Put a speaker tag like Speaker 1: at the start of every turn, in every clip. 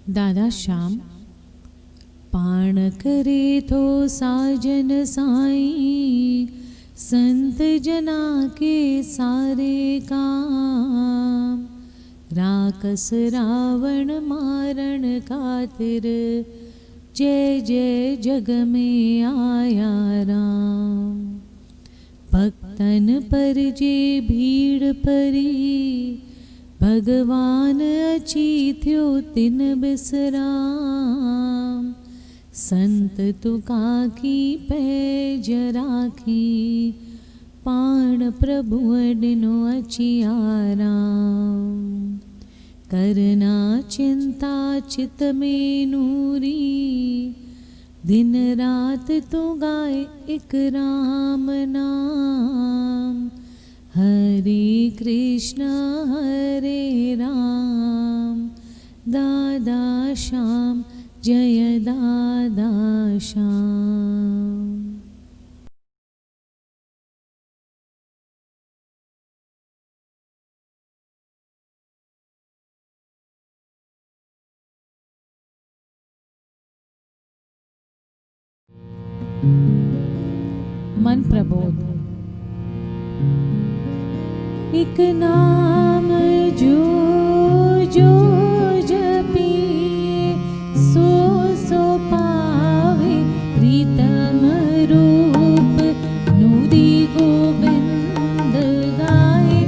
Speaker 1: दादा श्याम पाण करे थो साजन साईं, संत जना के सारे काम। राकस रावण मारण खातिर, जय जय जग में आया राम। भक्तन पर जे भीड़ परी, भगवान अची थियो तिन बिसराम। संत तुका की पैज राखी, पाण प्रभु डिनो अची आराम। करना चिंता चित में नूरी, दिन रात तू गाए एक राम नाम। हरे कृष्ण हरे राम, दादा श्याम जय दादा श्याम। मन प्रबोध। एक नाम जो जो जपी, सो सो पावे प्रीतम रूप। नूरी गोविंद गाए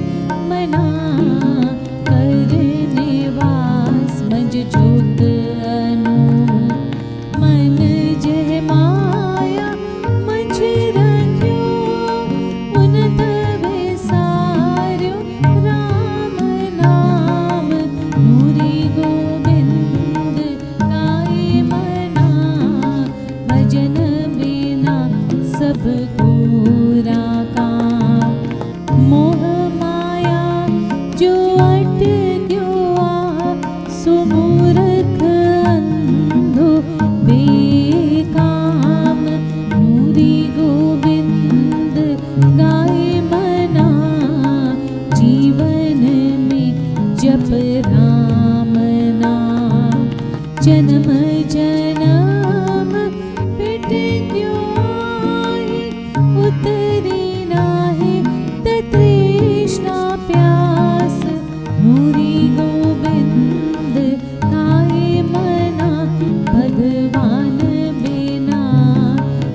Speaker 1: मना, कर निवास मज जोत अनूप। मन जय माया मझ रख्यो, उन तवे सार्यो राम नाम। नूरी गोविंद गाए मना, भजन बिना सब कोरा काम। मोह माया जो अटक्यो आ, सो मूर्ख अंधो बेकाम। नूरी गोविंद गाए मना, जीवन में जप राम नाम। जन्म जन्म पिट क्यों आए, उतरी नाहे तृष्णा प्यास। नूरी गोविंद गाए मना, भगवान बिना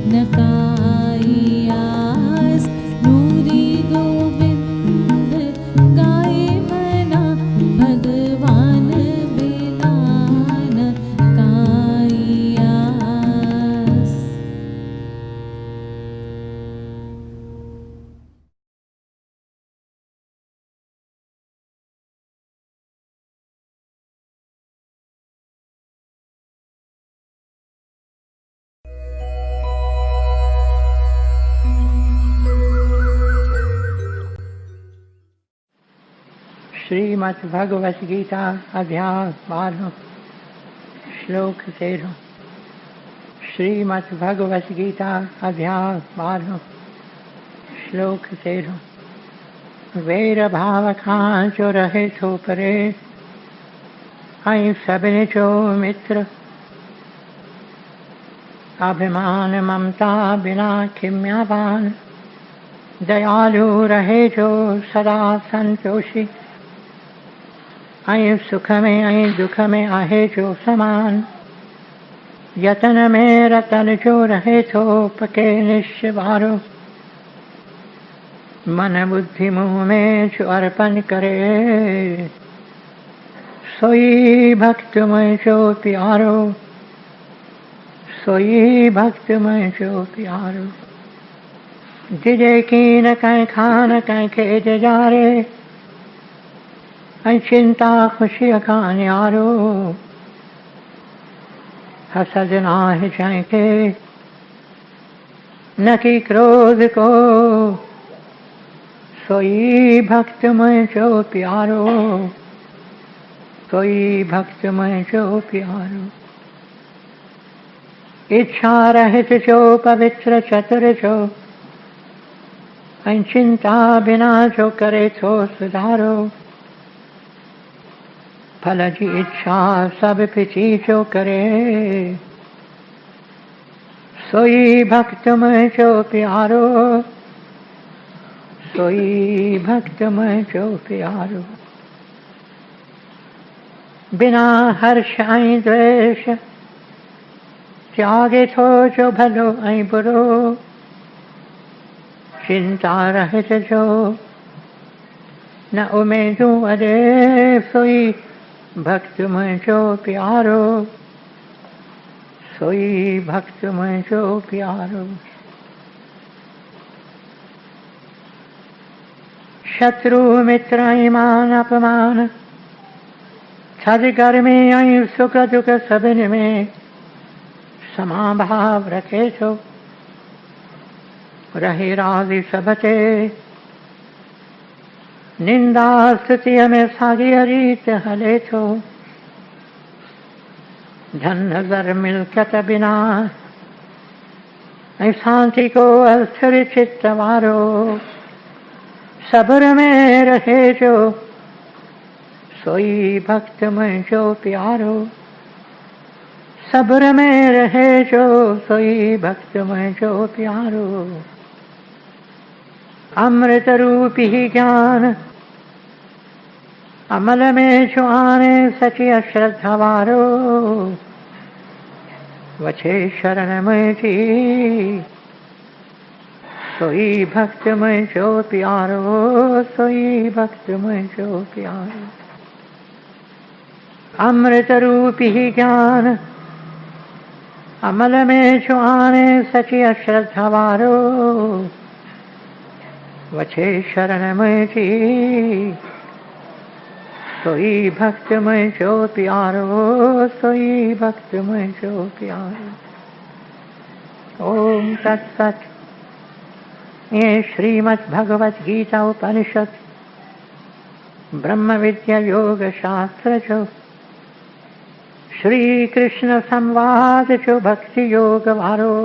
Speaker 1: न काई आस। नूरी गोविंद गाए मना, भगवान बिना न काई आस।
Speaker 2: श्रीमद् भगवत गीता अध्याय 12 श्लोक 13। श्रीमद् भगवत गीता अध्याय 12 श्लोक 13। वेर भाव खां जो रहे थो परे, ऐं सभिनी जो मित्र। अभिमान ममता बिना खिम्यावान, दयालु रहे जो सदा संतोषी। ऐं सुख में ऐं दुख में आहे जो समान, यतन में रतन जो रहे थो पके निश्चवारो। मन बुद्धि मुँह में जो अर्पण करे, सोई भक्त में जो प्यारो। सोई भक्त में जो प्यारो। जिजे कीन कहीं खान कहीं खेज जारे, ऐं चिंता खुशी का न्यारो। हसद नाहि जंहिंखे न कि क्रोध को, सोई भक्त मुंहिंजो प्यारो। सोई भक्त मुंहिंजो प्यारो। इच्छा रहित जो पवित्र चतुर जो, ऐं चिंता बिना जो करे थो सुधारो। फल की इच्छा सब पिछी जो करे, सोई भक्त मैं जो प्यारो, सोई भक्त मैं जो प्यारो। बिना हर्ष आई द्वेष त्यागे थो जो भलो आई बुरो, चिंता रहित जो न उमेदू अरे, सोई भक्त मैं जो प्यारो, सोई भक्त मैं जो प्यारो। शत्रु मित्र ईमान अपमान, छज गर्मी आई सुख दुख सबिन में, समाभाव रखे छो रहे राजी सबते, निंदा स्तुति में सागी रीत हले छो, धन नजर मिलकत बिना शांति को अस्थिर चित्त वारो, सब्र में रहे जो सोई भक्त में जो प्यारो, सब्र में रहे जो सोई भक्त में जो प्यारो। अमृत रूपी ही ज्ञान अमल में जो आने सची अश्रद्धा वारो, वछे शरण में जी सोई भक्त में जो प्यारो, सोई भक्त में जो प्यारो। अमृत रूपी ही ज्ञान अमल में जो आने सची अश्रद्धा वारो, वछे शरण में जी सोई भक्त में जो प्यारो, सोई भक्त में जो प्यारो। ओम तत्सत। ये श्रीमद् भगवत गीता उपनिषद ब्रह्म विद्या योग शास्त्र जो श्री कृष्ण संवाद जो भक्ति योग वारो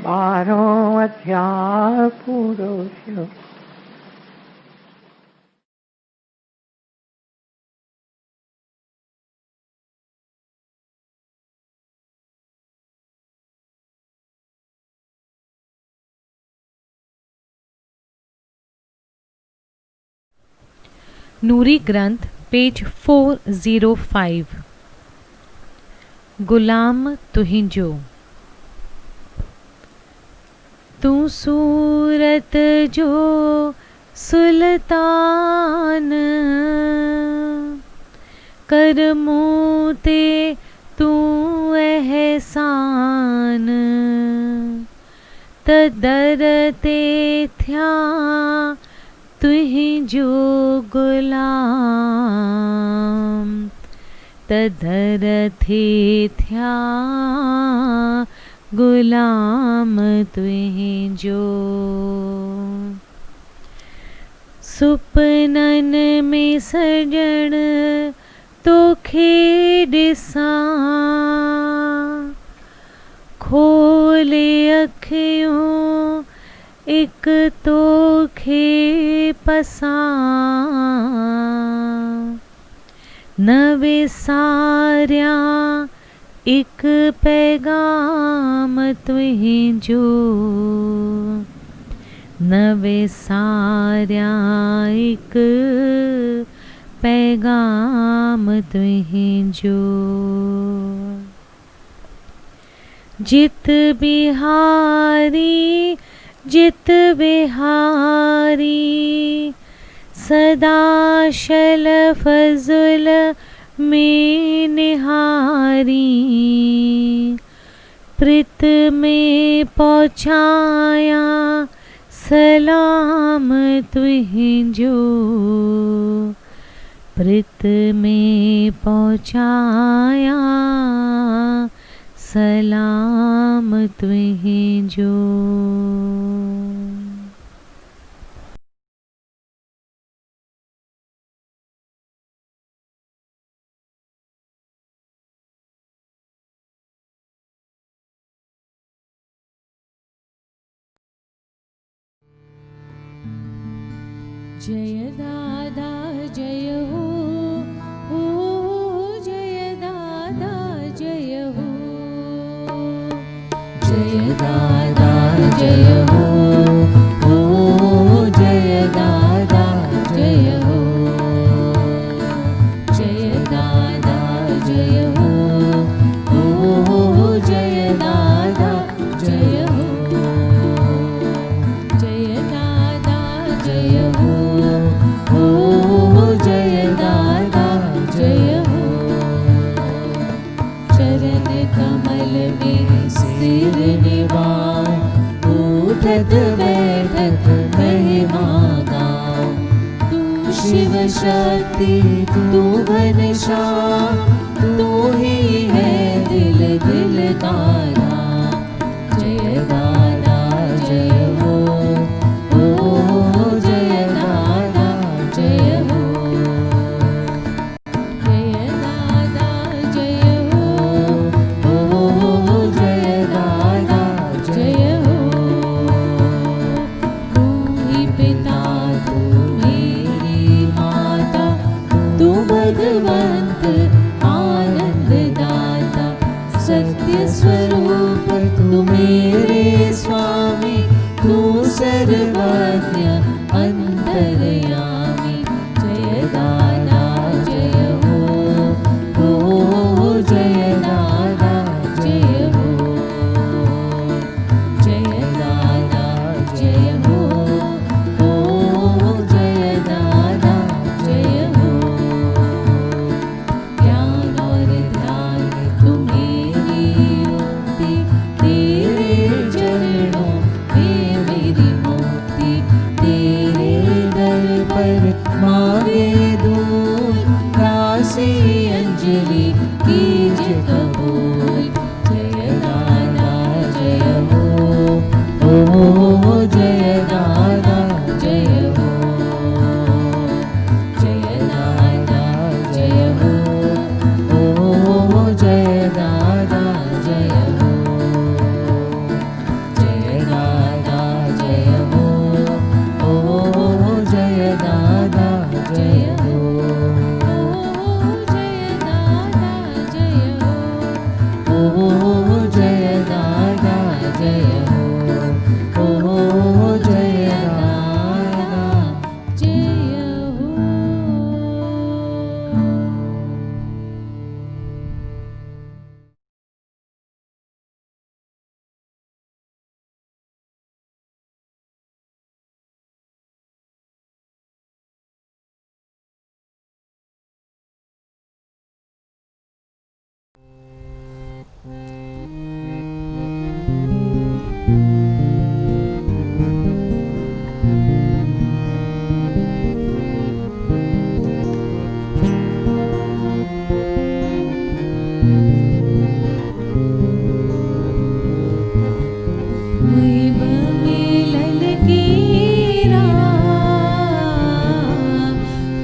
Speaker 2: 12 अध्याय पूरो थयो।
Speaker 1: नूरी ग्रंथ पेज 405। गुलाम तुहिंजो। तू सूरत जो सुल्तान, कर मूं ते तू एहसान, त दर ते थिया तुहिंजो गुलाम, तदर थे थिया गुलाम तुहिंजो। सुपनन में सजण तोखे ॾिसां, खोले अखियूं एक तोखे पसां, न विसारिया एक पैगाम तुहिंजो, न विसारिया एक पैगाम तुहिंजो। जित बिहारी जित बिहारी, सदा शल फजुल में निहारी, प्रीत में पहुँचाया सलाम तुहिंजो, प्रीत में पहुँचाया सलाम तुहिंजो। जय दादा जय हो,
Speaker 3: उठ बैठक महिमा गाऊं। तू शिव शक्ति तू घनश्याम, तू ही है दिल दिल का राम। जय दादा जय हो, ओ जय दादा जय हो। जय दादा जय हो, ओ जय दादा जय हो। तू ही पिता तू मेरी माता, तू भगवंत आनंद दाता। सत्य स्वरूप तू मेरे स्वामी, तू सर्वज्ञ अंतर्यामी। जय दादा जय हो, ओ जय दादा जय हो। जय दादा जय हो, ओ जय दादा जय हो। ज्ञान और ध्यान तू मेरी युक्ति, तेरे चरणों में मेरी मुक्ति। तेरे दर पर मांगे दूध, दासी अंजलि कीजिए कबूल। जय दादा जय हो, ओ जय दादा जय हो। जय दादा जय हो, ओ जय दादा जय हो। जय दादा जय हो, ओ जय दादा जय हो। ओ जय दादा जय हो, ओ जय दादा जय हो, ओ जय दादा जय हो। मुहिब मिलन की राह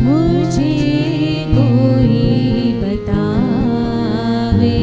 Speaker 3: मुझे कोई बतावे।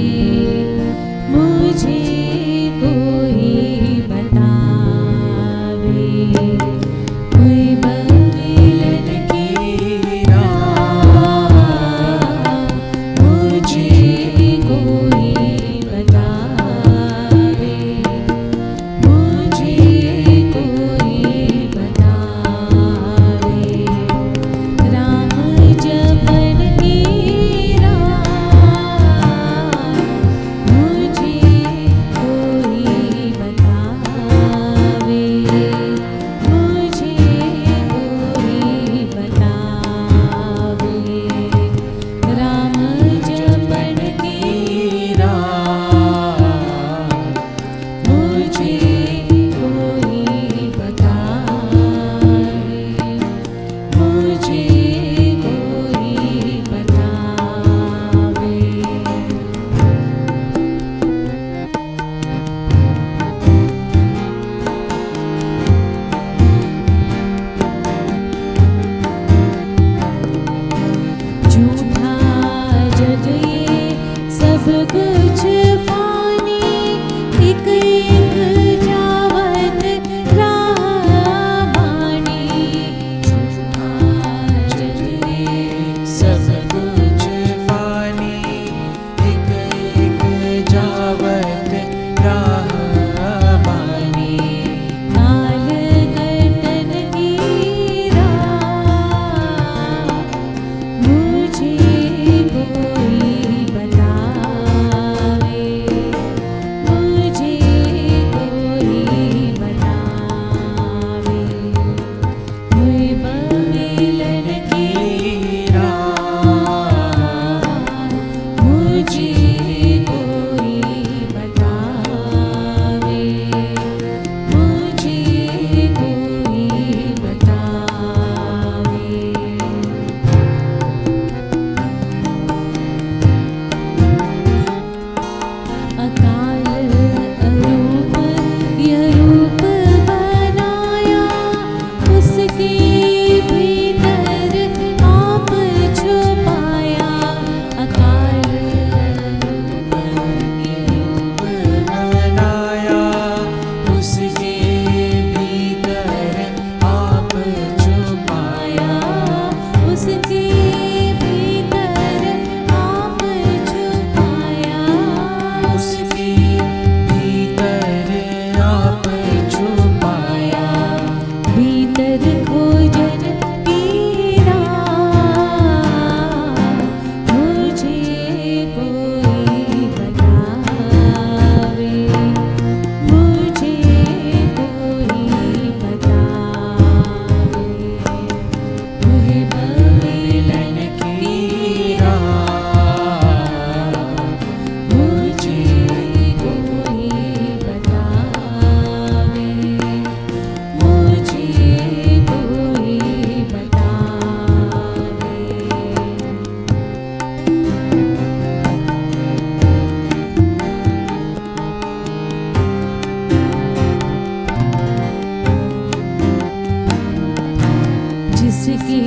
Speaker 3: जिसके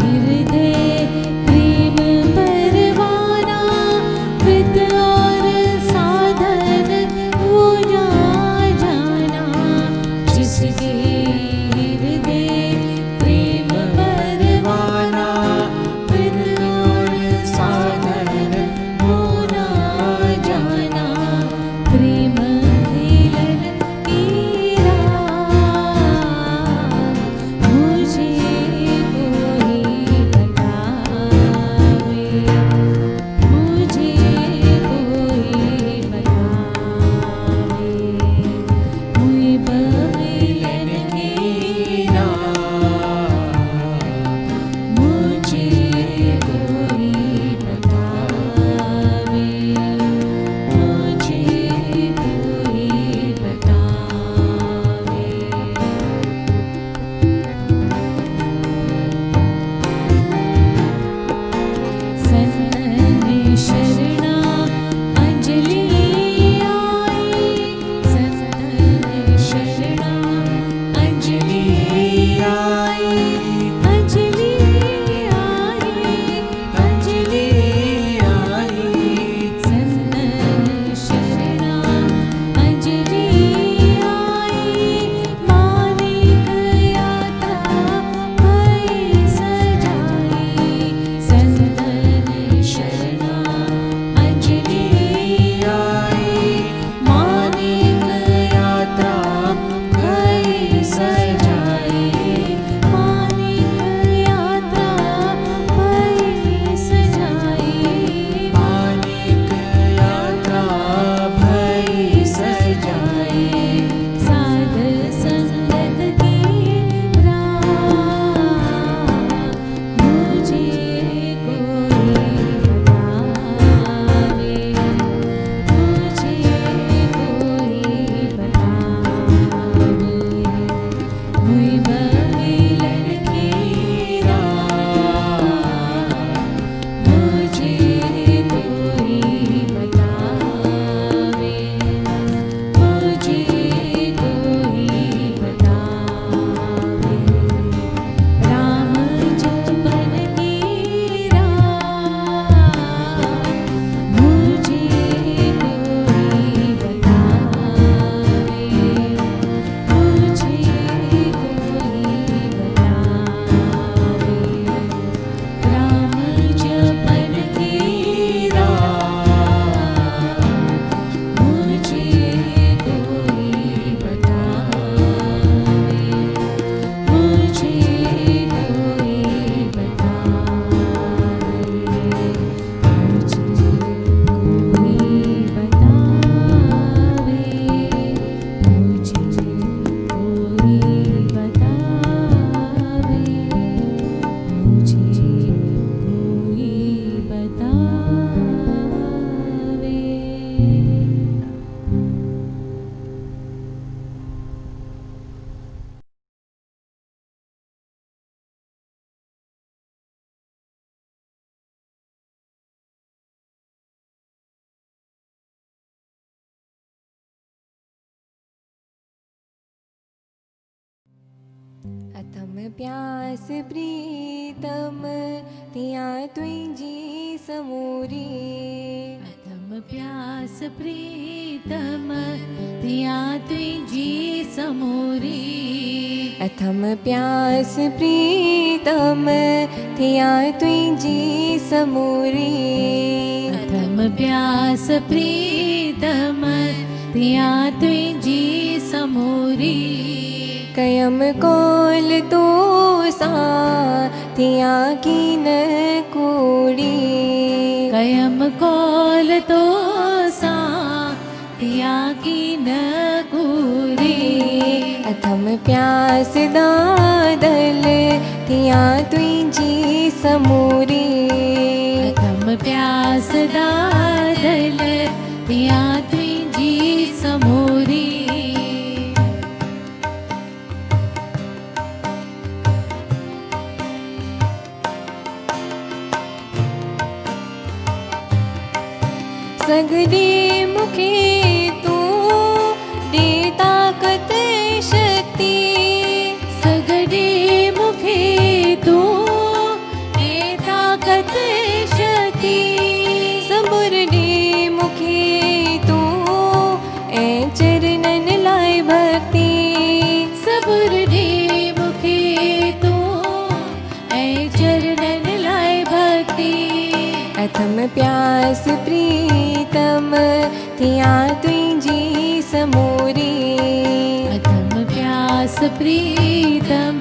Speaker 3: हृदय प्रेम परवाना, विद और साधन वो ना जाना। जिसके हृदय प्रेम परवाना, विद और साधन वो ना जाना। प्रेम मिलन की राह मुझे कोई बतावे, मुझे कोई बतावे। मुई मिलन की राह मुझे कोई बतावे, मुझे कोई बतावे। संतन शरणा अंजलि आई, संतन शरणा अंजलि आई, अंजलि आई, अंजलि आई। संतन शरणा अंजलि आई, मानिक यात्रा भई सजाई। संतन शरणा अंजलि आई, मानिक यात्रा भई सजाई, मानिक यात्रा भई सजाई, मानिक यात्रा भई सजाई। साध संगत की राह मुझे कोई बतावे, मुझे कोई बतावे। मुई मिलन की राह मुझे कोई बतावे, मुझे कोई बतावे। राम जपन की राह मुझे कोई बतावे, मुझे कोई बतावे। राम जपन की राह मुझे कोई बतावे, मुझे कोई बतावे, मुझे कोई बतावे, मुझे कोई बतावे, मुझे कोई बतावे। अथम प्यास प्रीतम तिया तुझी समूरी। अथम प्यास प्रीतम तिया तुझी समूरी। अथम प्यास प्रीतम तिया तुझी समूरी। अथम प्यास प्रीतम तिया तुझी समूरी। कयम कोल तो सा तिया की न कूड़ी। कयम कोल तो सा तिया की न कूड़ी। अथम प्यास दादल तिया तुझी समूरी। अथम प्यास दादल तिया तुझी समूरी। सगदे मुखे तू दे ताकत शक्ति। सगदे मुखे प्यास प्रीतम थिया तुझी समूरी
Speaker 1: अधम प्यास प्रीतम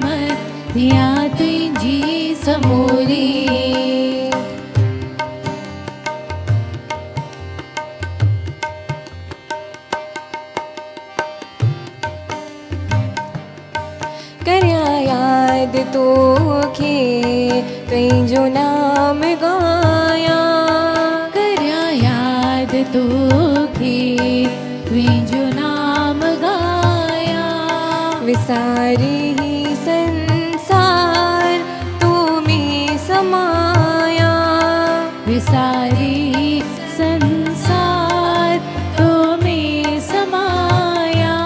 Speaker 1: थिया तुझी समूरी
Speaker 3: करया याद तोखे तुझो नाम गाया
Speaker 1: करया याद तोखे तुझो नाम गाया
Speaker 3: विसारी ही संसार तू में समाया
Speaker 1: विसारी संसार तो में समाया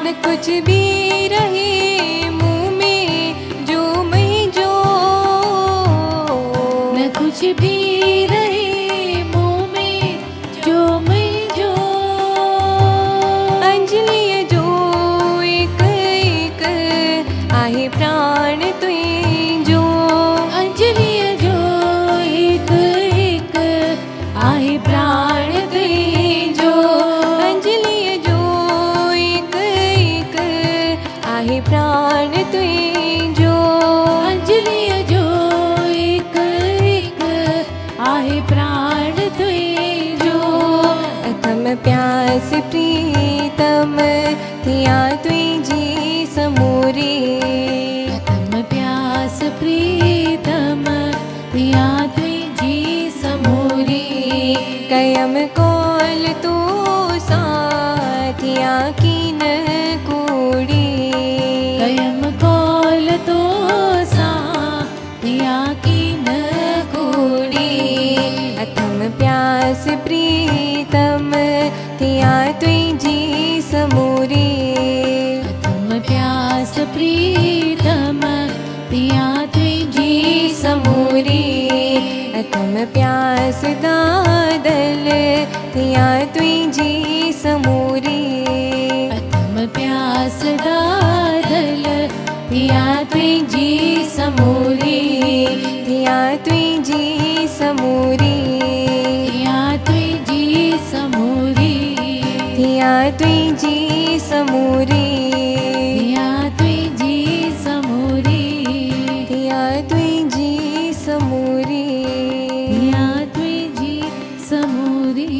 Speaker 3: न कुछ भी रहे मुँह में जो मैं जो
Speaker 1: न कुछ भी रहे मुँह में जो मैं जो
Speaker 3: अंजलि जो एक एक आहे प्राण तुई जो
Speaker 1: अंजलि जो एक एक आहे प्राण तुई जो
Speaker 3: अंजलि जो एक एक आहे प्राण तुई जो
Speaker 1: अंजलि जो एक एक आहे प्राण तुई जो
Speaker 3: अथम प्यास प्रीतम थिया तुझी समूरी
Speaker 1: अधम प्यास प्रीतम थिया तुझी समूरी
Speaker 3: कयम कौल तू साथिया कीन कूड़ी
Speaker 1: कयम कौल तो सा थिया की न कूड़ी
Speaker 3: अथम प्यास प्रीतम थिया तुझी समूरी
Speaker 1: अधम प्यास प्रीतम थिया तुझी समूरी
Speaker 3: अथम प्यास दादल थिया तुझी समूरी
Speaker 1: अधम प्यास दादल थिया तुझी समूरी
Speaker 3: थिया तुझी समूरी
Speaker 1: थिया तुझी समूरी
Speaker 3: थिया तुझी समूरी
Speaker 1: थिया तुझी समूरी
Speaker 3: थिया तुझी समूरी
Speaker 1: थिया तुझी समूरी।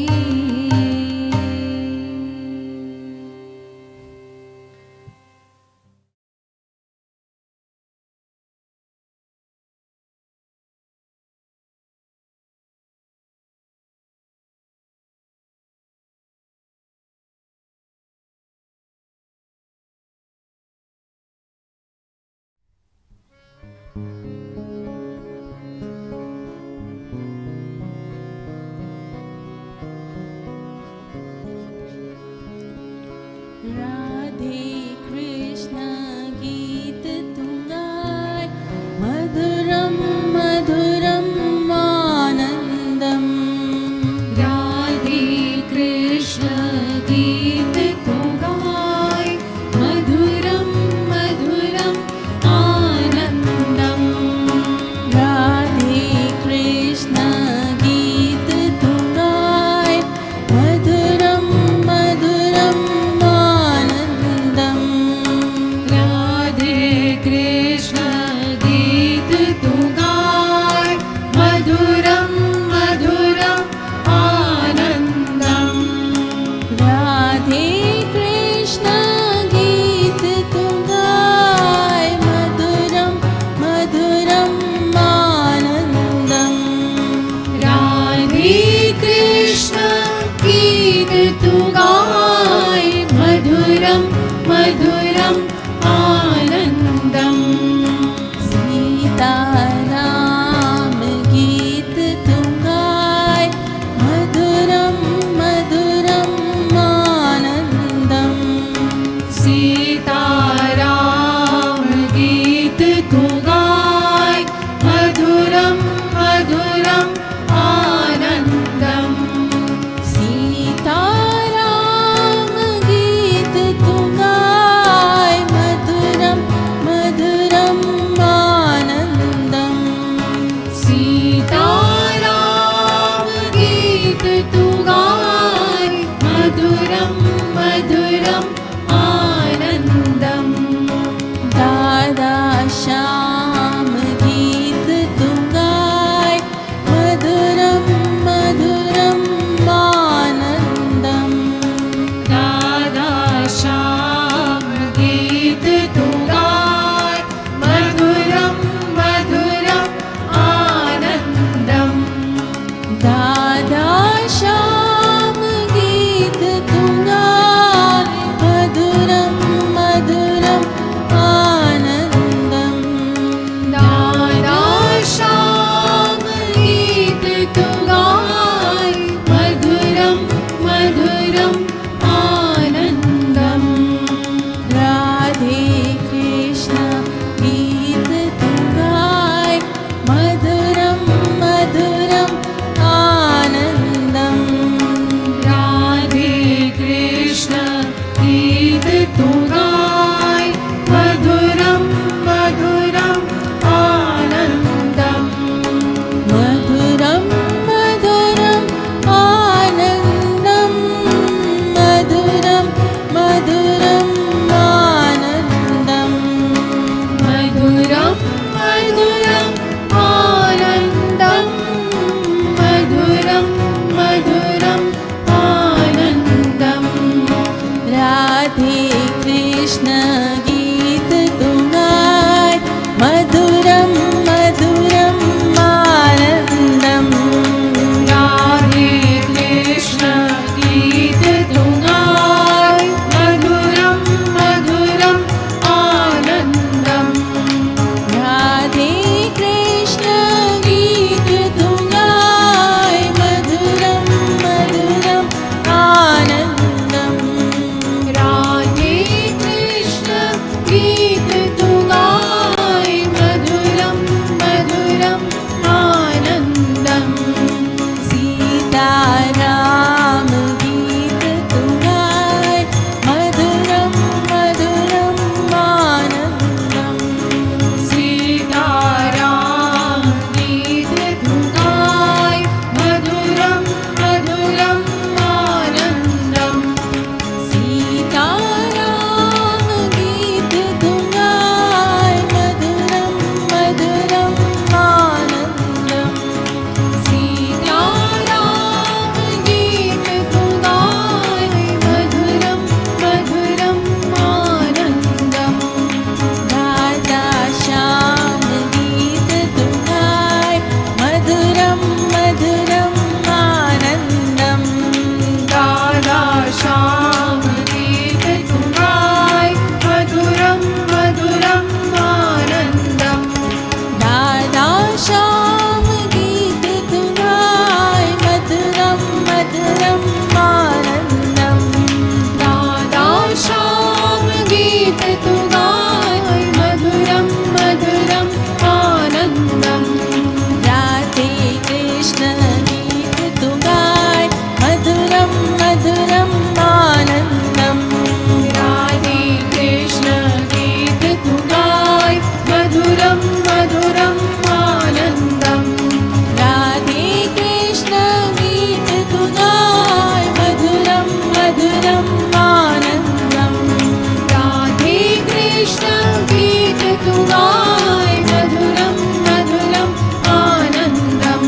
Speaker 3: गाय मधुरम मधुरम आनंदम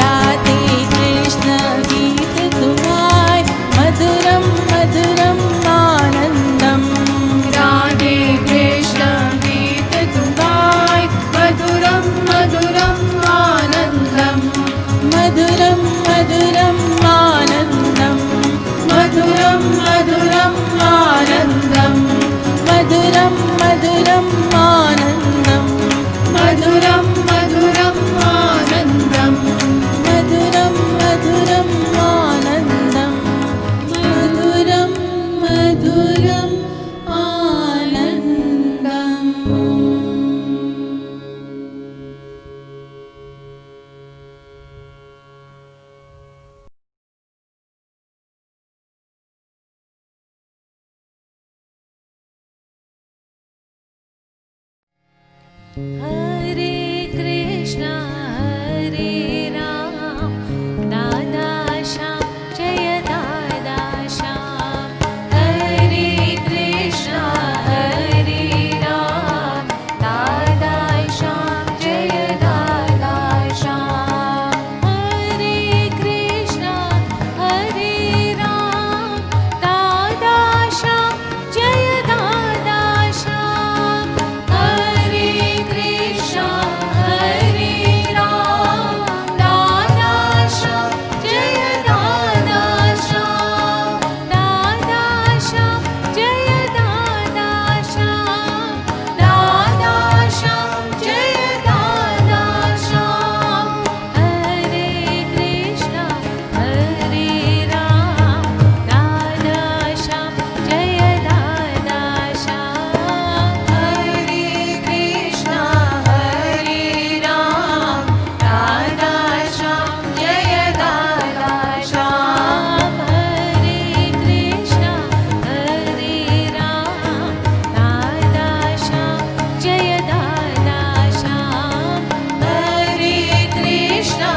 Speaker 3: राधे कृष्ण गीत तू गाय मधुरम मधुरम आनंदम राधे कृष्ण गीत तू गाय मधुरम मधुरम आनंदम मधुरम मधुरम आनंदम मधुरम मधुरम आनंदम मधुरम मधुरम आनंदम मधुरम मधुरम आनंदम मधुरम मधुरम आनंदम मधुरम मधुरम आनंदम। हरे कृष्णा हरे राम दादा श्याम जय दादा श्याम हरे कृष्णा हरे राम दादा श्याम जय दादा श्याम हरे कृष्णा हरे राम दादा श्याम जय दादा श्याम हरे कृष्णा हरे राम दादा श्याम जय दादा श्याम दादा श्याम जय दादा श्याम दादा श्याम जय दादा श्याम हरे कृष्णा हरे राम दादा श्याम जय दादा श्याम हरे कृष्णा हरे राम दादा श्याम जय दादा श्याम हरे कृष्णा हरे राम दादा श्याम जय दादा श्याम हरे कृष्णा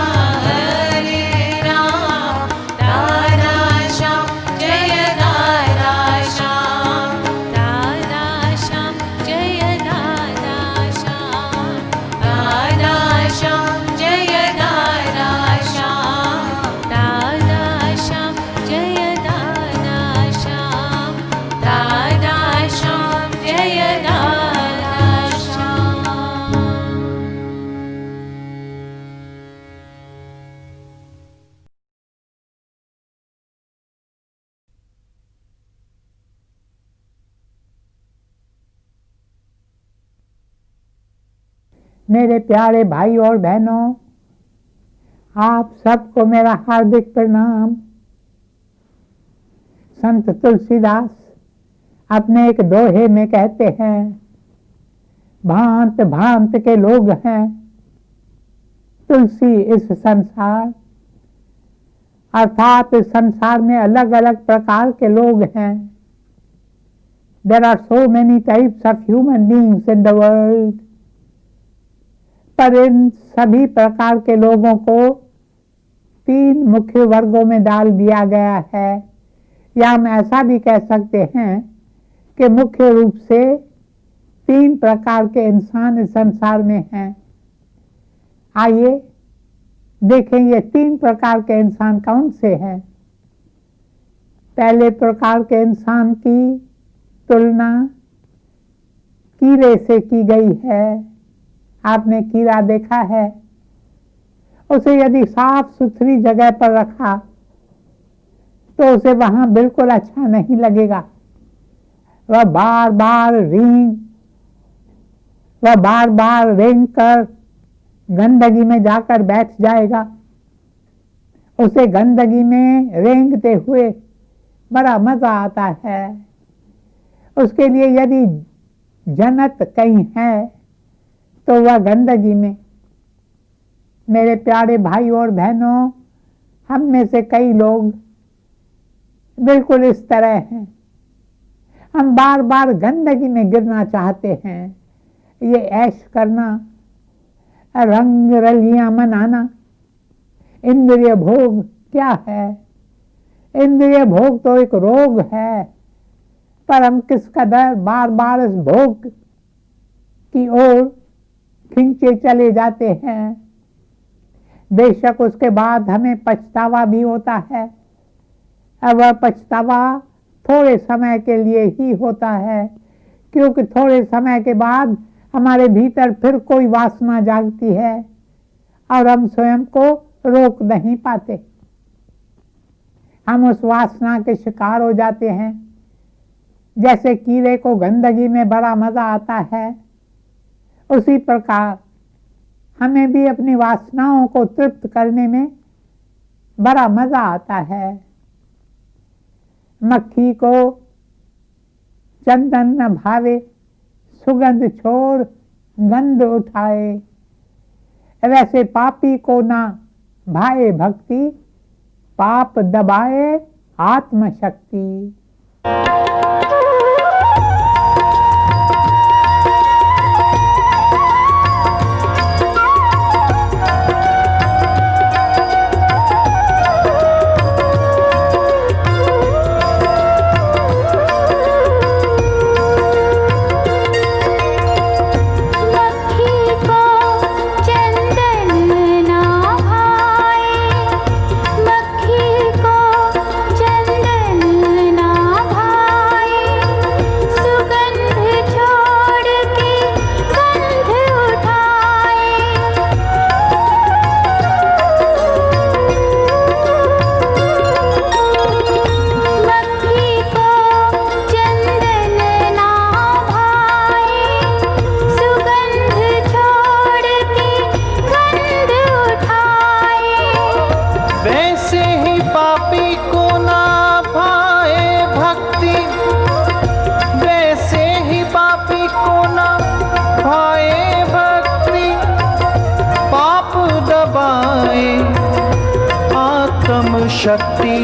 Speaker 3: हरे राम दादा श्याम जय दादा श्याम दादा श्याम जय दादा श्याम दादा श्याम जय दादा श्याम दादा श्याम जय दादा श्याम दादा श्याम जय दादा श्याम।
Speaker 2: मेरे प्यारे भाई और बहनों, आप सबको मेरा हार्दिक प्रणाम। संत तुलसीदास अपने एक दोहे में कहते हैं, भांत भांत के लोग हैं तुलसी इस संसार, अर्थात इस संसार में अलग अलग प्रकार के लोग हैं। There are so many types of human beings in the world. पर इन सभी प्रकार के लोगों को 3 मुख्य वर्गों में डाल दिया गया है, या हम ऐसा भी कह सकते हैं कि मुख्य रूप से 3 प्रकार के इंसान इस संसार में हैं। आइए देखें ये 3 प्रकार के इंसान कौन से हैं। पहले प्रकार के इंसान की तुलना कीड़े से की गई है। आपने कीड़ा देखा है, उसे यदि साफ सुथरी जगह पर रखा तो उसे वहां बिल्कुल अच्छा नहीं लगेगा। वह बार बार रेंग कर गंदगी में जाकर बैठ जाएगा। उसे गंदगी में रेंगते हुए बड़ा मजा आता है। उसके लिए यदि जन्नत कहीं है तो वह गंदगी में। मेरे प्यारे भाई और बहनों, हम में से कई लोग बिल्कुल इस तरह हैं। हम बार बार गंदगी में गिरना चाहते हैं। ये ऐश करना, रंग रलियां मनाना, इंद्रिय भोग क्या है? इंद्रिय भोग तो एक रोग है, पर हम किस कदर बार बार इस भोग की ओर खींचे चले जाते हैं। बेशक उसके बाद हमें पछतावा भी होता है, और वह पछतावा थोड़े समय के लिए ही होता है, क्योंकि थोड़े समय के बाद हमारे भीतर फिर कोई वासना जागती है और हम स्वयं को रोक नहीं पाते। हम उस वासना के शिकार हो जाते हैं। जैसे कीड़े को गंदगी में बड़ा मजा आता है, उसी प्रकार हमें भी अपनी वासनाओं को तृप्त करने में बड़ा मजा आता है। मक्खी को चंदन न भावे, सुगंध छोड़ गंध उठाए, वैसे पापी को ना भाए भक्ति, पाप दबाए आत्मशक्ति।
Speaker 4: शक्ति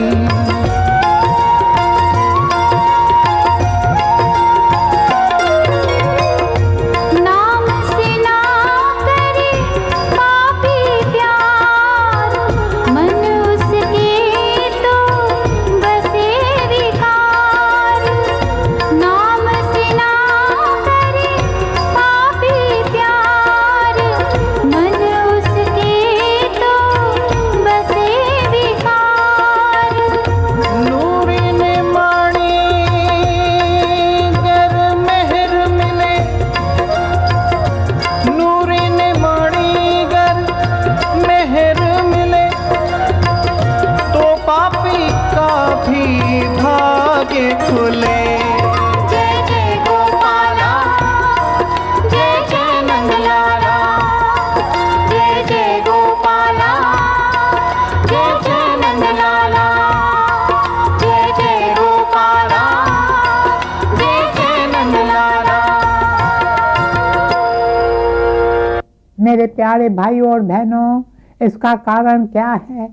Speaker 1: नाम से ना करे पापी प्यार, मन उसके तो बसे विकार। नाम से ना करे पापी प्यार, मन उसके तो बसे विकार।
Speaker 4: खुले
Speaker 1: जय जय गोपाला, जय जय नंदलाला, जय जय गोपाला, जय जय नंदलाला, जय जय गोपाला, जय जय नंदलाला।
Speaker 2: मेरे प्यारे भाइयों और बहनों, इसका कारण क्या है?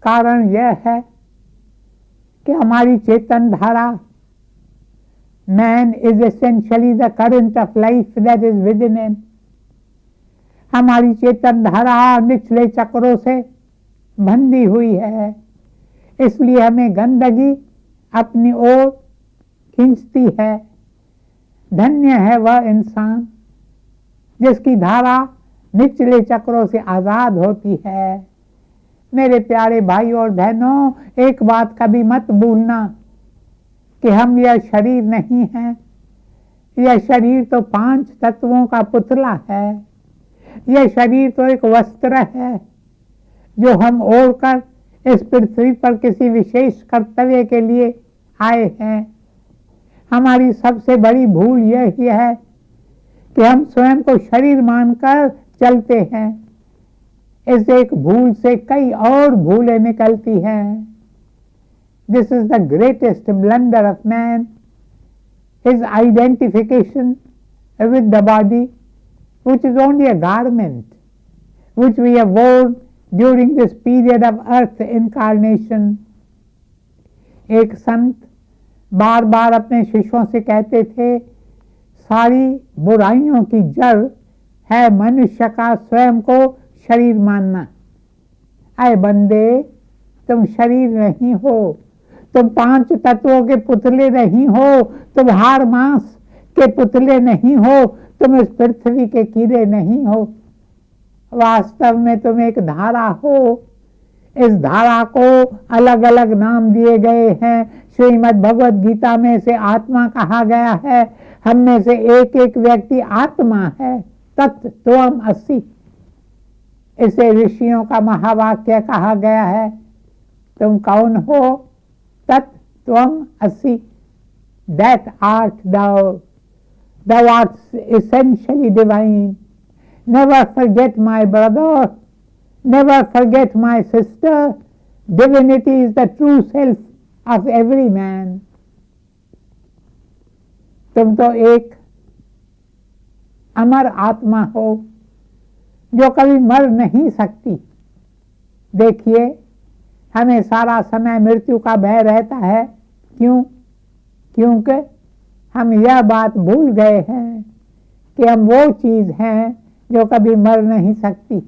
Speaker 2: कारण यह है कि हमारी चेतन धारा, man is essentially the current of life that is with in him. हमारी चेतन धारा निचले चक्रों से बंधी हुई है, इसलिए हमें गंदगी अपनी ओर खींचती है। धन्य है वह इंसान जिसकी धारा निचले चक्रों से आजाद होती है। मेरे प्यारे भाइयों और बहनों, एक बात कभी मत भूलना कि हम यह शरीर नहीं है। यह शरीर तो 5 तत्वों का पुतला है। यह शरीर तो एक वस्त्र है जो हम ओढ़कर इस पृथ्वी पर किसी विशेष कर्तव्य के लिए आए हैं। हमारी सबसे बड़ी भूल यही है कि हम स्वयं को शरीर मानकर चलते हैं। इस एक भूल से कई और भूलें निकलती हैं। This is the greatest blunder of man, his identification with the body, which is only a garment which we have worn during this period of earth incarnation. एक संत बार बार अपने शिष्यों से कहते थे, सारी बुराइयों की जड़ है मनुष्य का स्वयं को शरीर मानना। ऐ बंदे, तुम शरीर नहीं हो, तुम 5 तत्वों के पुतले नहीं हो, तुम हाड़ मांस के पुतले नहीं हो, तुम इस पृथ्वी के कीड़े नहीं हो, वास्तव में तुम एक धारा हो। इस धारा को अलग अलग नाम दिए गए हैं। श्रीमद् भगवत गीता में से आत्मा कहा गया है। हम में से एक एक व्यक्ति आत्मा है। तत्त्वम असि, इसे ऋषियों का महावाक्य कहा गया है। तुम कौन हो? तत्त्वम असि, that art thou, thou art essentially divine. Never forget my brother, never forget my sister. Divinity is the true self of every man. तुम तो एक अमर आत्मा हो जो कभी मर नहीं सकती। देखिए, हमें सारा समय मृत्यु का भय रहता है। क्यों? क्योंकि हम यह बात भूल गए हैं कि हम वो चीज हैं जो कभी मर नहीं सकती।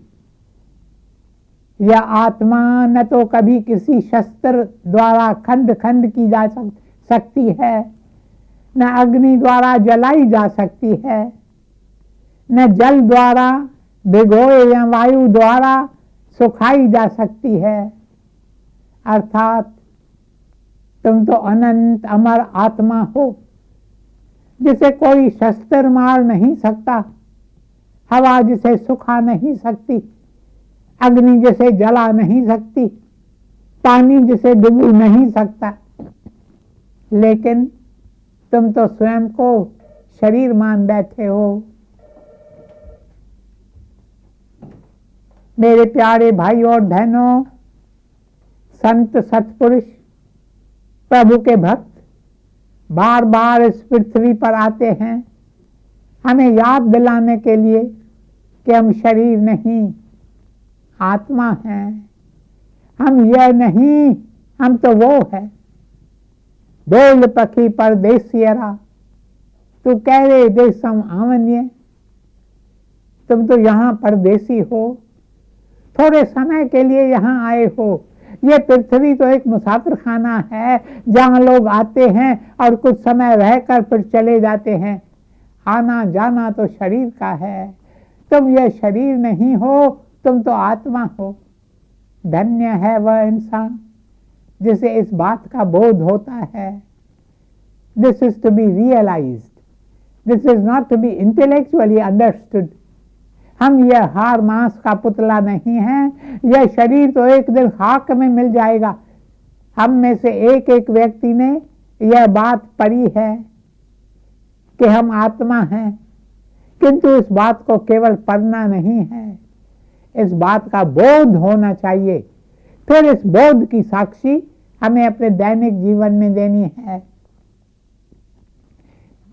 Speaker 2: यह आत्मा न तो कभी किसी शस्त्र द्वारा खंड खंड की जा सकती है, न अग्नि द्वारा जलाई जा सकती है, न जल द्वारा भिगोए या वायु द्वारा सुखाई जा सकती है। अर्थात तुम तो अनंत अमर आत्मा हो जिसे कोई शस्त्र मार नहीं सकता, हवा जिसे सुखा नहीं सकती, अग्नि जिसे जला नहीं सकती, पानी जिसे डुबो नहीं सकता। लेकिन तुम तो स्वयं को शरीर मान बैठे हो। मेरे प्यारे भाई और बहनों, संत सत्पुरुष प्रभु के भक्त बार बार इस पृथ्वी पर आते हैं हमें याद दिलाने के लिए कि हम शरीर नहीं, आत्मा हैं। हम यह नहीं, हम तो वो है। बोल पखी परदेसियरा, तू कह रहे देशम आवन्य। तुम तो यहाँ परदेसी हो, थोड़े समय के लिए यहाँ आए हो। ये पृथ्वी तो एक मुसाफिर खाना है जहाँ लोग आते हैं और कुछ समय रहकर फिर चले जाते हैं। आना जाना तो शरीर का है। तुम यह शरीर नहीं हो, तुम तो आत्मा हो। धन्य है वह इंसान जिसे इस बात का बोध होता है। This is to be realised, this is not to be intellectually understood. हम यह हार मांस का पुतला नहीं है। यह शरीर तो एक दिन खाक में मिल जाएगा। हम में से एक एक व्यक्ति ने यह बात पढ़ी है कि हम आत्मा हैं, किंतु इस बात को केवल पढ़ना नहीं है, इस बात का बोध होना चाहिए। फिर इस बोध की साक्षी हमें अपने दैनिक जीवन में देनी है।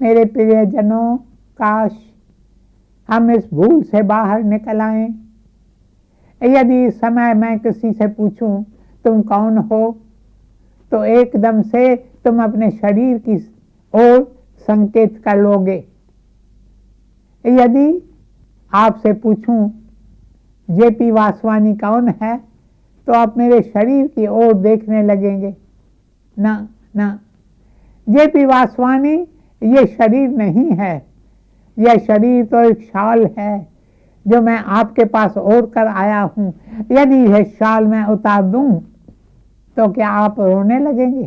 Speaker 2: मेरे प्रियजनों, काश हम इस भूल से बाहर निकल आए। यदि इस समय मैं किसी से पूछूं तुम कौन हो, तो एकदम से तुम अपने शरीर की ओर संकेत कर लोगे। यदि आपसे पूछूं जेपी वासवानी कौन है, तो आप मेरे शरीर की ओर देखने लगेंगे। ना ना, जेपी वासवानी ये शरीर नहीं है। यह शरीर तो एक शाल है जो मैं आपके पास ओढ़ कर आया हूं। यदि यह शाल मैं उतार दूं तो क्या आप रोने लगेंगे?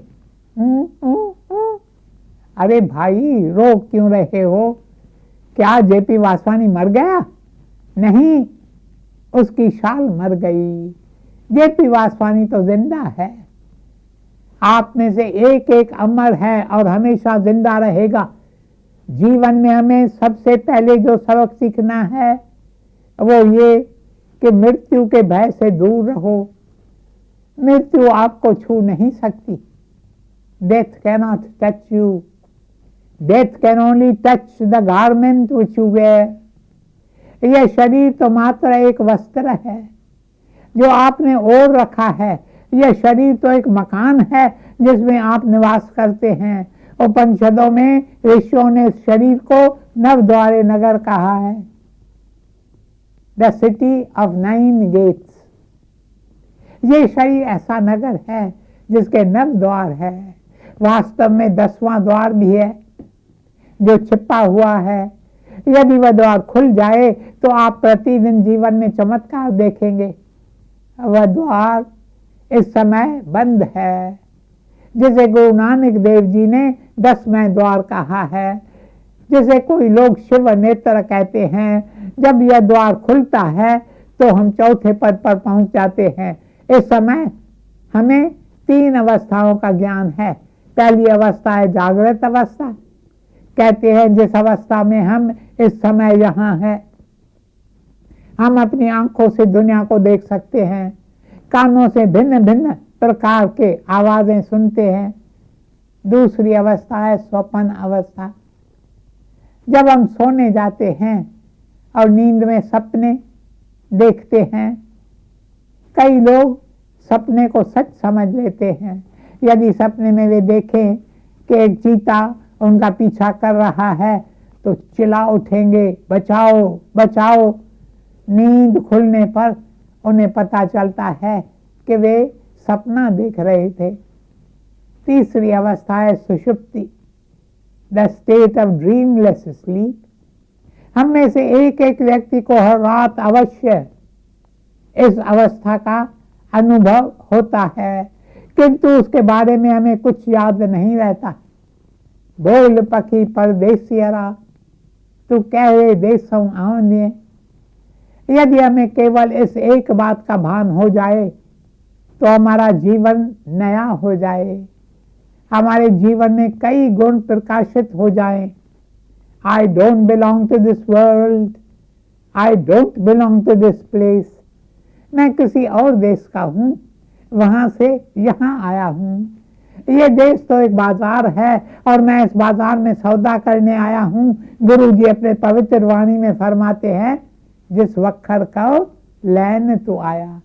Speaker 2: अरे भाई, रो क्यों रहे हो? क्या जेपी वासवानी मर गया? नहीं, उसकी शाल मर गई। जेपी वासवानी तो जिंदा है। आप में से एक एक अमर है और हमेशा जिंदा रहेगा। जीवन में हमें सबसे पहले जो सबक सीखना है वो ये कि मृत्यु के भय से दूर रहो। मृत्यु आपको छू नहीं सकती। Death cannot touch you. Death can only touch the garment which you wear. यह शरीर तो मात्र एक वस्त्र है जो आपने ओढ़ रखा है। यह शरीर तो एक मकान है जिसमें आप निवास करते हैं। उपनिषदों में ऋषियों ने इस शरीर को नवद्वारे नगर कहा है, द सिटी ऑफ 9 गेट्स। ये शरीर ऐसा नगर है जिसके 9 द्वार है। वास्तव में 10वां द्वार भी है जो छिपा हुआ है। यदि वह द्वार खुल जाए तो आप प्रतिदिन जीवन में चमत्कार देखेंगे। वह द्वार इस समय बंद है। जिसे गुरु नानक देव जी ने 10वें द्वार कहा है, जिसे कोई लोग शिव नेत्र कहते हैं। जब यह द्वार खुलता है तो हम चौथे पद पर पहुंच जाते हैं। इस समय हमें 3 अवस्थाओं का ज्ञान है। पहली अवस्था है जागृत अवस्था। कहते हैं जिस अवस्था में हम इस समय यहाँ हैं, हम अपनी आंखों से दुनिया को देख सकते हैं, कानों से भिन्न भिन्न प्रकार के आवाजें सुनते हैं। दूसरी अवस्था है स्वप्न अवस्था। जब हम सोने जाते हैं और नींद में सपने देखते हैं, कई लोग सपने को सच समझ लेते हैं। यदि सपने में वे देखें कि एक चीता उनका पीछा कर रहा है तो चिल्ला उठेंगे, बचाओ बचाओ। नींद खुलने पर उन्हें पता चलता है कि वे सपना देख रहे थे। तीसरी अवस्था है सुषुप्ति, the state of dreamless sleep. हम में से एक एक व्यक्ति को हर रात अवश्य इस अवस्था का अनुभव होता है, किंतु उसके बारे में हमें कुछ याद नहीं रहता। बोल पखी परदेसियरा, तू कहे देशों आने। यदि हमें केवल इस एक बात का भान हो जाए तो हमारा जीवन नया हो जाए, हमारे जीवन में कई गुण प्रकाशित हो जाएं। I don't belong to this world, I don't belong to this place. मैं किसी और देश का हूँ, वहां से यहाँ आया हूँ। ये देश तो एक बाजार है और मैं इस बाजार में सौदा करने आया हूँ। गुरु जी अपने पवित्र वाणी में फरमाते हैं, जिस वक्खर को लैन तू आया।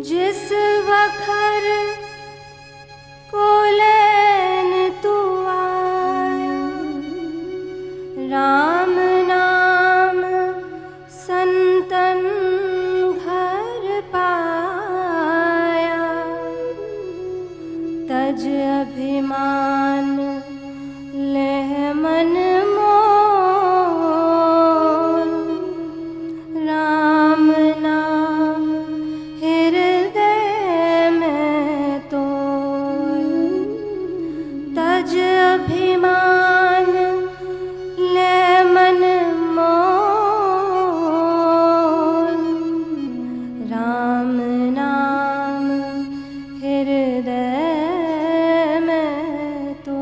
Speaker 3: जिस वखर को लैन तू आया, राम नाम संतन घर पाया। तज अभिमान लेह मन मोर, राम नाम हृदय में तोल। तज अभिमान ले मन मोल, राम नाम हृदय में तोल।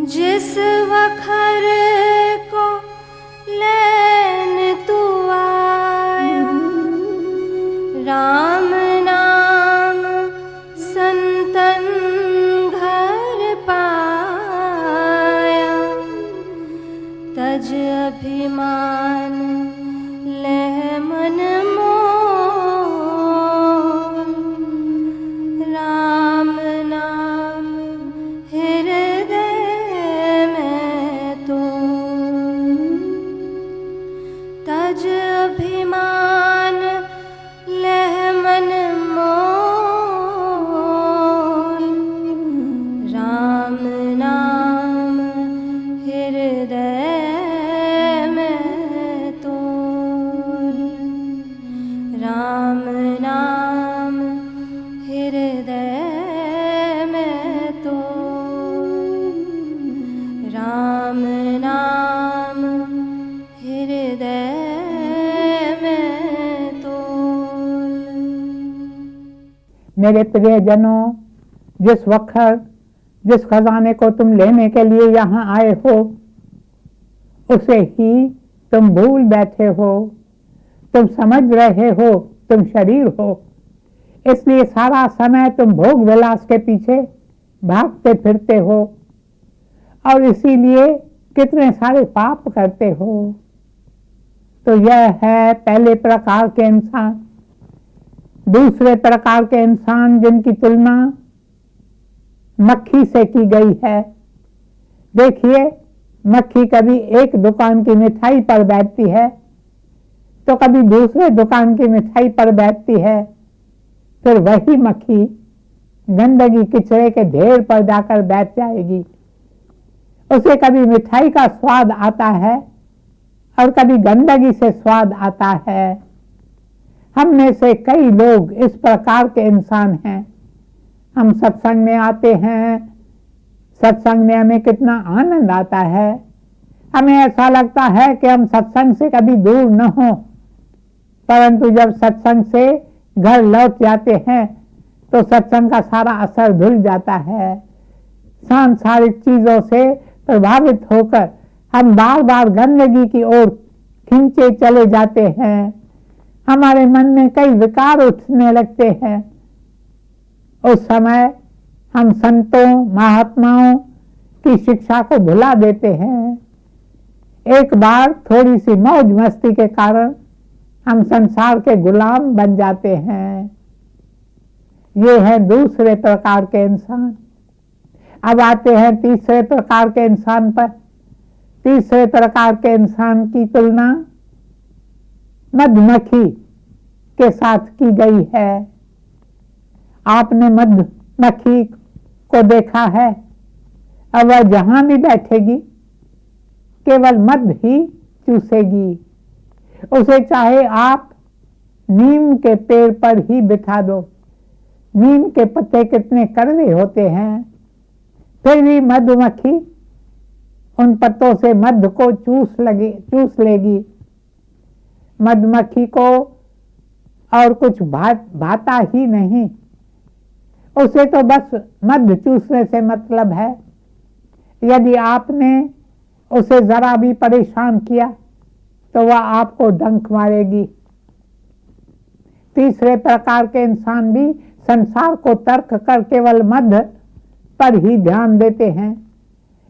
Speaker 3: जिस वखर को लैन तू आया, राम नाम संतन घर पाया। तज अभिमान लेह मन मोल, राम नाम हृदय में तोल। तज अभिमान लेह मन मोल, राम नाम हृदय में तोल। राम नाम हृदय में तोल। राम नाम हृदय में तोल।
Speaker 2: मेरे प्रियजनों, जिस वक्त जिस खजाने को तुम लेने के लिए यहाँ आए हो, उसे ही तुम भूल बैठे हो, तुम समझ रहे हो तुम शरीर हो, इसलिए सारा समय तुम भोग विलास के पीछे भागते फिरते हो और इसीलिए कितने सारे पाप करते हो। तो यह है पहले प्रकार के इंसान। दूसरे प्रकार के इंसान जिनकी तुलना मक्खी से की गई है। देखिए, मक्खी कभी एक दुकान की मिठाई पर बैठती है तो कभी दूसरे दुकान की मिठाई पर बैठती है, फिर वही मक्खी गंदगी किचड़े के ढेर पर जाकर बैठ जाएगी। उसे कभी मिठाई का स्वाद आता है और कभी गंदगी से स्वाद आता है। हम में से कई लोग इस प्रकार के इंसान हैं। हम सत्संग में आते हैं, सत्संग में हमें कितना आनंद आता है। हमें ऐसा लगता है कि हम सत्संग से कभी दूर न हो, परंतु जब सत्संग से घर लौट जाते हैं तो सत्संग का सारा असर धुल जाता है। सांसारिक चीजों से प्रभावित होकर हम बार बार गंदगी की ओर खींचे चले जाते हैं। हमारे मन में कई विकार उठने लगते हैं। उस समय हम संतों महात्माओं की शिक्षा को भुला देते हैं। एक बार थोड़ी सी मौज मस्ती के कारण हम संसार के गुलाम बन जाते हैं। ये है दूसरे प्रकार के इंसान। अब आते हैं तीसरे प्रकार के इंसान पर। तीसरे प्रकार के इंसान की तुलना मधुमक्खी के साथ की गई है। आपने मधुमक्खी को देखा है, अब वह जहां भी बैठेगी केवल मध ही चूसेगी। उसे चाहे आप नीम के पेड़ पर ही बिठा दो, नीम के पत्ते कितने कड़वे होते हैं, फिर भी मधुमक्खी उन पत्तों से मध को चूस लेगी। मधुमक्खी को और कुछ भाता ही नहीं, उसे तो बस मध चूसने से मतलब है। यदि आपने उसे जरा भी परेशान किया तो वह आपको डंक मारेगी। तीसरे प्रकार के इंसान भी संसार को तर्क कर केवल मध पर ही ध्यान देते हैं।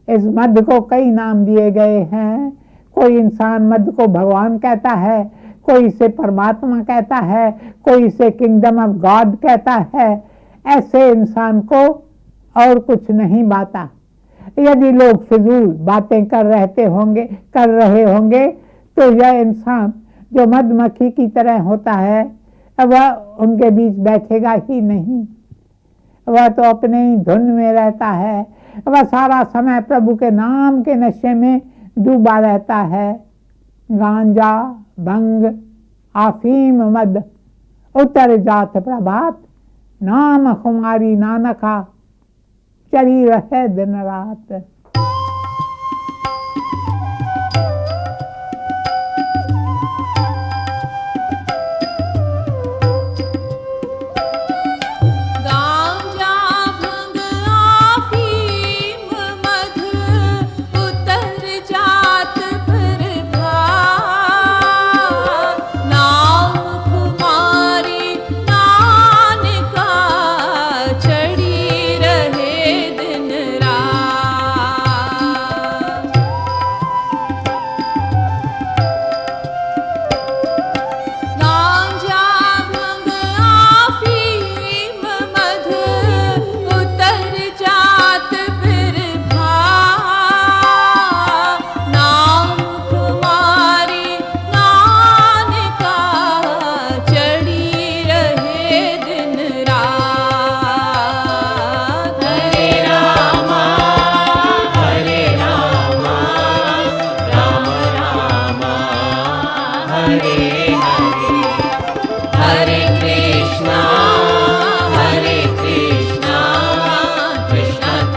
Speaker 2: इस मध को कई नाम दिए गए हैं। कोई इंसान मध को भगवान कहता है, कोई इसे परमात्मा कहता है, कोई इसे किंगडम ऑफ गॉड कहता है। ऐसे इंसान को और कुछ नहीं बाता। यदि लोग फिजूल बातें कर रहे होंगे तो यह इंसान जो मधुमक्खी की तरह होता है वह उनके बीच बैठेगा ही नहीं। वह तो अपने ही धुन में रहता है। वह सारा समय प्रभु के नाम के नशे में डूबा रहता है। गांजा भंग आफीम मद उतर जात प्रभात, नाम कुमारी नानका चली रहे दिन रात।
Speaker 4: Krishna Krishna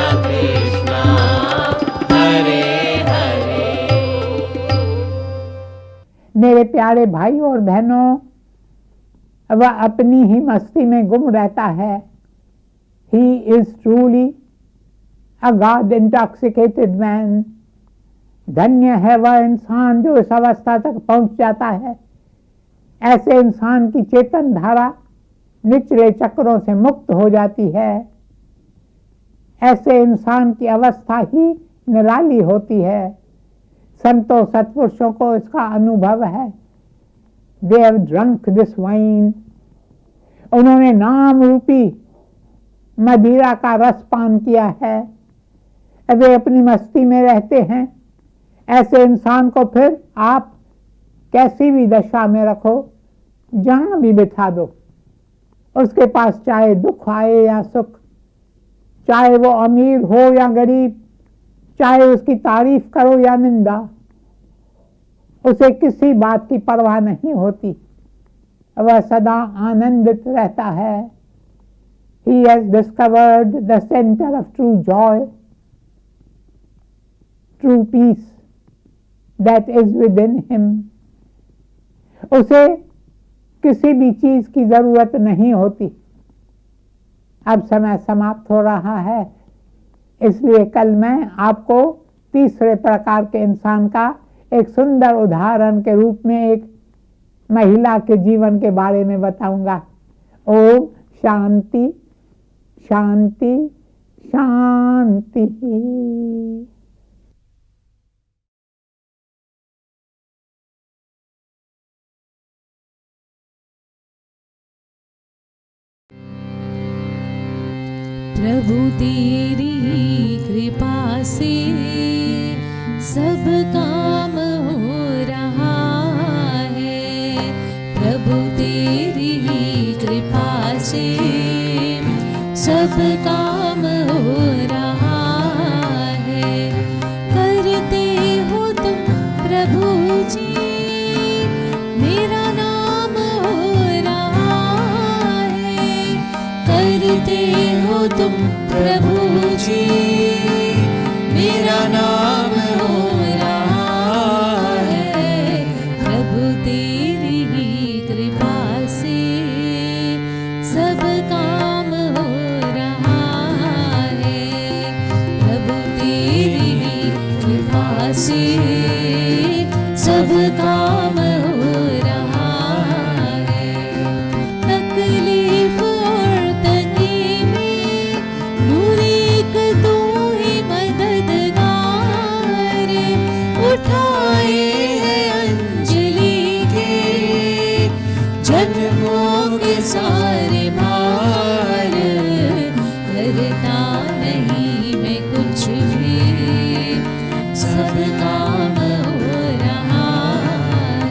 Speaker 4: Krishna
Speaker 2: प्यारे भाई और बहनों, वह अपनी ही मस्ती में गुम रहता है। He is truly a God intoxicated man. धन्य है वह इंसान जो इस अवस्था तक पहुंच जाता है। ऐसे इंसान की चेतन धारा निचले चक्रों से मुक्त हो जाती है। ऐसे इंसान की अवस्था ही निराली होती है। संतों सत्पुरुषों को इसका अनुभव है। They have drunk this wine. उन्होंने नाम रूपी मदिरा का रस पान किया है। वे अपनी मस्ती में रहते हैं। ऐसे इंसान को फिर आप कैसी भी दशा में रखो, जहां भी बिठा दो, उसके पास चाहे दुख आए या सुख, चाहे वो अमीर हो या गरीब, चाहे उसकी तारीफ करो या निंदा, उसे किसी बात की परवाह नहीं होती। वह सदा आनंदित रहता है। He has discovered the center of true joy, true peace that is within him. उसे किसी भी चीज की जरूरत नहीं होती। अब समय समाप्त हो रहा है, इसलिए कल मैं आपको तीसरे प्रकार के इंसान का एक सुंदर उदाहरण के रूप में एक महिला के जीवन के बारे में बताऊंगा। ओम शांति शांति शांति।
Speaker 1: प्रभु तेरी कृपा से सब काम हो रहा है। प्रभु तेरी कृपा से सब काम हो रहा है। करते हो तुम प्रभु जी, मेरा नाम हो रहा है। करते हो तुम प्रभु जी, मेरा नाम हो रहा है। प्रभु तेरी ही कृपा से सब काम हो रहा है। प्रभु तेरी ही कृपा से सब काम हो रहा है। तकलीफ और तंगी में नूर एक तू ही मददगार। उठाए हैं अंजलि के जन्मों के सारे भार। करता नहीं मैं कुछ भी, सब काम हो रहा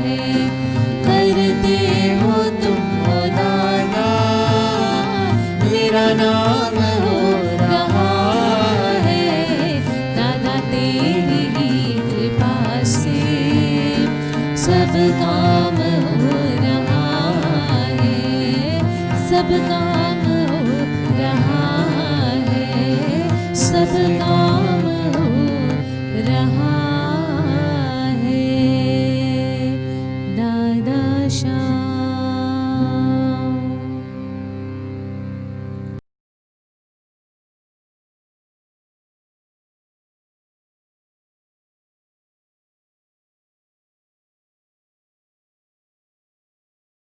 Speaker 1: है। करते हो तुम हो दादा, मेरा नाम हो रहा है। दादा तेरी ही कृपा से सब काम हो रहा है। सब काम हो रहा है। सब काम हो रहा है। दादा शाह